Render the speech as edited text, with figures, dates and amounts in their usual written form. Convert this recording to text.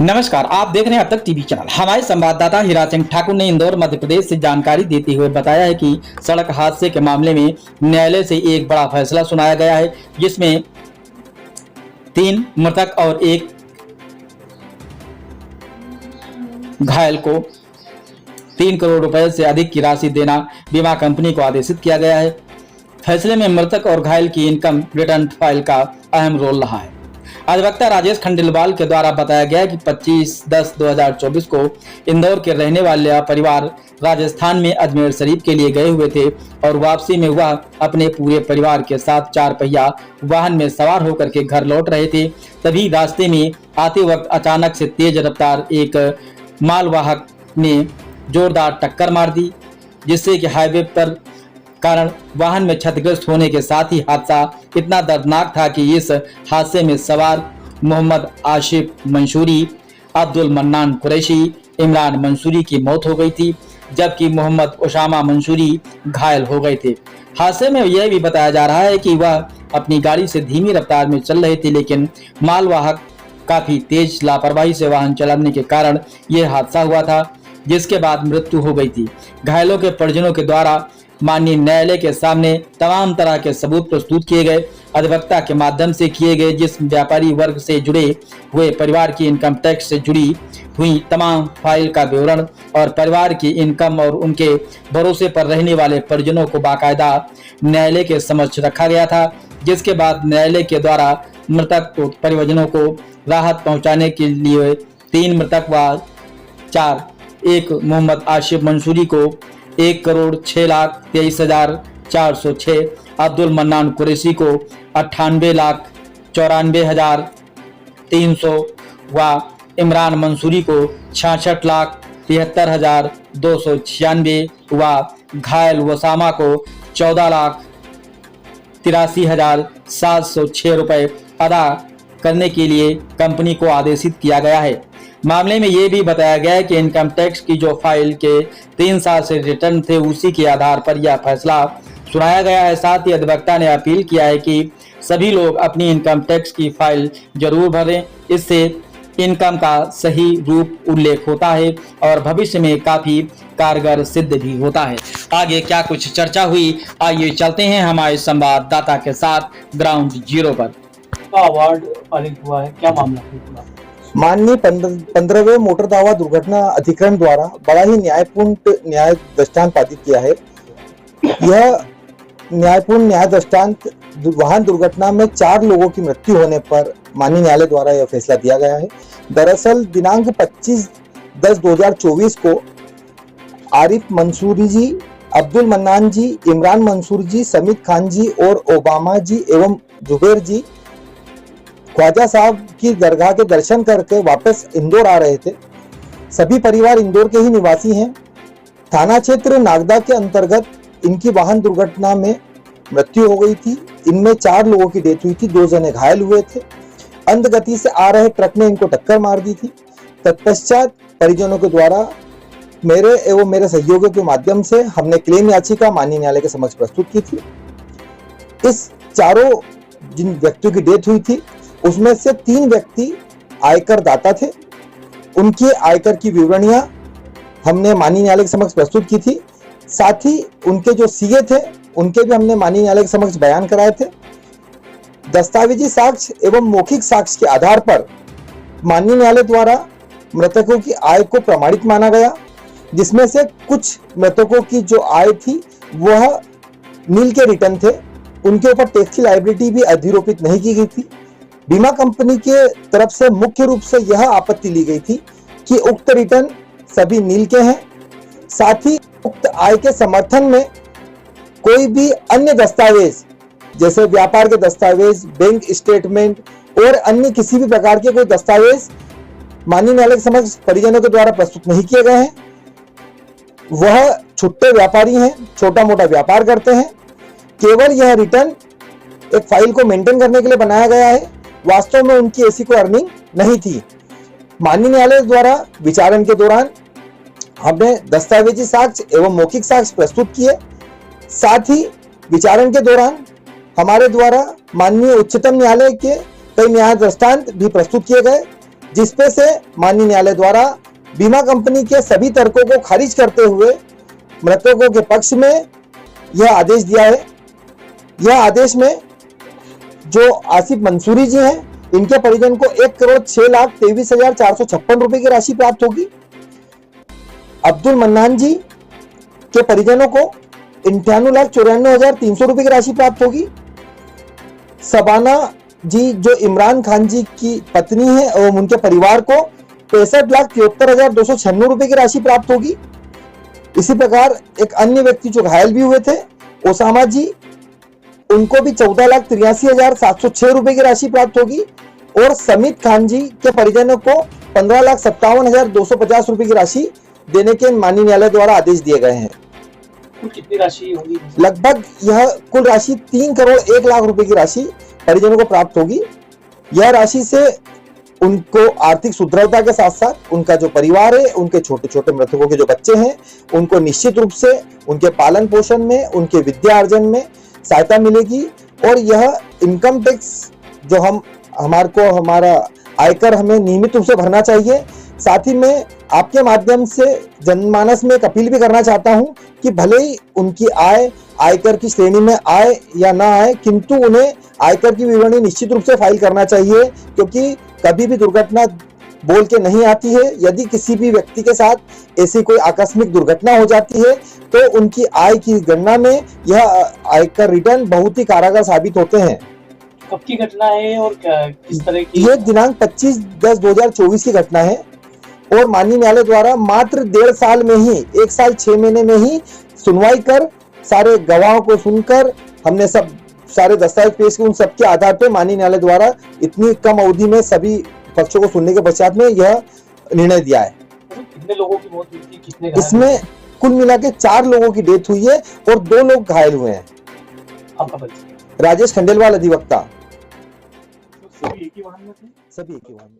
नमस्कार, आप देख रहे हैं अब तक टीवी चैनल। हमारे संवाददाता हीरा सिंह ठाकुर ने इंदौर मध्य प्रदेश से जानकारी देते हुए बताया है कि सड़क हादसे के मामले में न्यायालय से एक बड़ा फैसला सुनाया गया है, जिसमें 3 मृतक और 1 घायल को 3 करोड़ रुपए से अधिक की राशि देना बीमा कंपनी को आदेशित किया गया है। फैसले में मृतक और घायल की इनकम रिटर्न फाइल का अहम रोल रहा है। अधिवक्ता राजेश खंडेलवाल के द्वारा बताया गया कि 25/10/2024 को इंदौर के रहने वाले परिवार राजस्थान में अजमेर शरीफ के लिए गए हुए थे और वापसी में वह अपने पूरे परिवार के साथ 4 पहिया वाहन में सवार होकर के घर लौट रहे थे। तभी रास्ते में आते वक्त अचानक से तेज रफ्तार एक मालवाहक ने जोरदार टक्कर मार दी, जिससे कि हाईवे पर कारण वाहन में क्षतिग्रस्त होने के साथ ही हादसा इतना दर्दनाक था कि इस हादसे में सवार मोहम्मद आशिफ मंसूरी, अब्दुल मन्नान कुरैशी, इमरान मंसूरी की मौत हो गई थी, जबकि मोहम्मद उसामा मंसूरी घायल हो गए थे। हादसे में यह भी बताया जा रहा है कि वह अपनी गाड़ी से धीमी रफ्तार में चल रहे थे, लेकिन मालवाहक काफी तेज लापरवाही से वाहन चलाने के कारण यह हादसा हुआ था, जिसके बाद मृत्यु हो गई थी। घायलों के परिजनों के द्वारा माननीय न्यायालय के सामने तमाम तरह के सबूत प्रस्तुत किए गए। अधिवक्ता के माध्यम से किए गए जिस व्यापारी वर्ग से जुड़े हुए परिवार की इनकम टैक्स से जुड़ी हुई तमाम फाइल का विवरण और परिवार की इनकम और उनके भरोसे पर रहने वाले परिजनों को बाकायदा न्यायालय के समक्ष रखा गया था, जिसके बाद न्यायालय के द्वारा मृतक परिजनों को राहत पहुंचाने के लिए 3 मृतक व 4 एक मोहम्मद आशिफ मंसूरी को 1,06,23,406, अब्दुल मन्नान कुरैशी को 98,94,300 व इमरान मंसूरी को 66,73,296 व घायल वसामा को 14,83,706 रुपए अदा करने के लिए कंपनी को आदेशित किया गया है। मामले में यह भी बताया गया है कि इनकम टैक्स की जो फाइल के 3 साल से रिटर्न थे, उसी के आधार पर यह फैसला सुनाया गया है। साथ ही अधिवक्ता ने अपील किया है कि सभी लोग अपनी इनकम टैक्स की फाइल जरूर भरें, इससे इनकम का सही रूप उल्लेख होता है और भविष्य में काफी कारगर सिद्ध भी होता है। आगे क्या कुछ चर्चा हुई, आइए चलते हैं हमारे संवाददाता के साथ ग्राउंड जीरो पर। अवार्ड पारित हुआ है, क्या मामला है? माननीय 15वें मोटर दावा दुर्घटना अधिकरण द्वारा बड़ा ही न्यायपूर्ण न्याय दृष्टांत पारित किया है। यह न्यायपूर्ण न्याय दृष्टांत वाहन दुर्घटना में 4 लोगों की मृत्यु होने पर माननीय न्यायालय द्वारा यह फैसला दिया गया है। दरअसल दिनांक 25/10/2024 को आरिफ मंसूरी जी, अब्दुल मन्नान जी, इमरान मंसूर जी, समीत खान जी और ओबामा जी एवं जुबैर जी ख्वाजा साहब की दरगाह के दर्शन करके वापस इंदौर आ रहे थे। सभी परिवार इंदौर के ही निवासी हैं। थाना क्षेत्र नागदा के अंतर्गत इनकी वाहन दुर्घटना में मृत्यु हो गई थी। इनमें 4 लोगों की डेथ हुई थी, 2 जने घायल हुए थे। अंध गति से आ रहे ट्रक ने इनको टक्कर मार दी थी। तत्पश्चात परिजनों के द्वारा मेरे एवं मेरे सहयोगियों के माध्यम से हमने क्लेम याचिका माननीय न्यायालय के समक्ष प्रस्तुत की थी। इस चारों जिन व्यक्तियों की डेथ हुई थी, उसमें से 3 व्यक्ति आयकर दाता थे। उनकी आयकर की विवरणियां हमने माननीय न्यायालय के समक्ष प्रस्तुत की थी। साथ ही उनके जो सीए थे, उनके भी हमने माननीय न्यायालय के समक्ष बयान कराए थे। दस्तावेजी साक्ष्य एवं मौखिक साक्ष्य के आधार पर माननीय न्यायालय द्वारा मृतकों की आय को प्रमाणित माना गया, जिसमें से कुछ मृतकों की जो आय थी वह नील के रिटर्न थे। उनके ऊपर टैक्स की लायबिलिटी भी अधिरोपित नहीं की गई थी। बीमा कंपनी के तरफ से मुख्य रूप से यह आपत्ति ली गई थी कि उक्त रिटर्न सभी नील के हैं। साथ ही उक्त आय के समर्थन में कोई भी अन्य दस्तावेज जैसे व्यापार के दस्तावेज, बैंक स्टेटमेंट और अन्य किसी भी प्रकार के कोई दस्तावेज माननीय न्यायालय के समक्ष परिजनों के द्वारा प्रस्तुत नहीं किए गए हैं। वह छुट्टे व्यापारी हैं, छोटा मोटा व्यापार करते हैं। केवल यह रिटर्न एक फाइल को मेंटेन करने के लिए बनाया गया है। वास्तव में उनकी ऐसी कोई अर्निंग नहीं थी। माननीय न्यायालय द्वारा विचारण के दौरान हमने दस्तावेजी साक्ष्य एवं मौखिक साक्ष्य प्रस्तुत किए। साथ ही विचारण के दौरान हमारे द्वारा माननीय उच्चतम न्यायालय के कई न्याय दृष्टांत भी प्रस्तुत किए गए, जिसपे से माननीय न्यायालय द्वारा बीमा कंपनी के सभी तर्कों को खारिज करते हुए मृतकों के पक्ष में यह आदेश दिया है। यह आदेश में जो आसिफ मंसूरी जी हैं, इनके परिजन को 1,06,23,456 रुपए की राशि प्राप्त होगी। अब्दुल मन्नान जी के परिजनों को 98,94,300 रुपए की राशि प्राप्त होगी। शबाना जी जो इमरान खान जी की पत्नी है और उनके परिवार को 65,73,296 रुपए की राशि प्राप्त होगी। इसी प्रकार एक अन्य व्यक्ति जो घायल भी हुए थे, ओसामा जी, उनको भी 14,83,706 रुपए की राशि प्राप्त होगी और समीत खान जी के परिजनों को 15,57,250 रुपए की राशि देने के माननीय न्यायालय द्वारा आदेश दिए गए हैं। कुल कितनी राशि होगी? लगभग यह कुल राशि 3 करोड़ 1 लाख रुपए की राशि परिजनों को प्राप्त होगी। यह राशि से उनको आर्थिक सुदृढ़ता के साथ साथ उनका जो परिवार है, उनके छोटे छोटे मृतकों के जो बच्चे हैं, उनको निश्चित रूप से उनके पालन पोषण में, उनके विद्या अर्जन में सहायता मिलेगी। और यह इनकम टैक्स जो हमारा आयकर हमें नियमित रूप से भरना चाहिए। साथ ही में आपके माध्यम से जनमानस में एक अपील भी करना चाहता हूं कि भले ही उनकी आय आयकर की श्रेणी में आए या ना आए, किंतु उन्हें आयकर की विवरणी निश्चित रूप से फाइल करना चाहिए, क्योंकि कभी भी दुर्घटना बोल के नहीं आती है। यदि किसी भी व्यक्ति के साथ ऐसी कोई आकस्मिक दुर्घटना हो जाती है तो उनकी आय की गणना में यह आयकर रिटर्न बहुत ही कारगर साबित होते हैं। कब की घटना है और किस तरह की? ये दिनांक 25/10/2024 की घटना है और माननीय न्यायालय द्वारा मात्र 1.5 साल में ही, 1 साल 6 महीने में ही सुनवाई कर, सारे गवाहों को सुनकर, हमने सब सारे दस्तावेज पेश किए, उन सबके आधार पर माननीय न्यायालय द्वारा इतनी कम अवधि में सभी पक्षों को सुनने के पश्चात में यह निर्णय दिया है। कितने लोगों की मौत हुई थी, कितने इसमें कुल मिला के 4 लोगों की डेथ हुई है और 2 लोग घायल हुए हैं। आपका परिचय? राजेश खंडेलवाल, अधिवक्ता। सभी एक ही वाहन में थे? सभी एक ही वाहन में।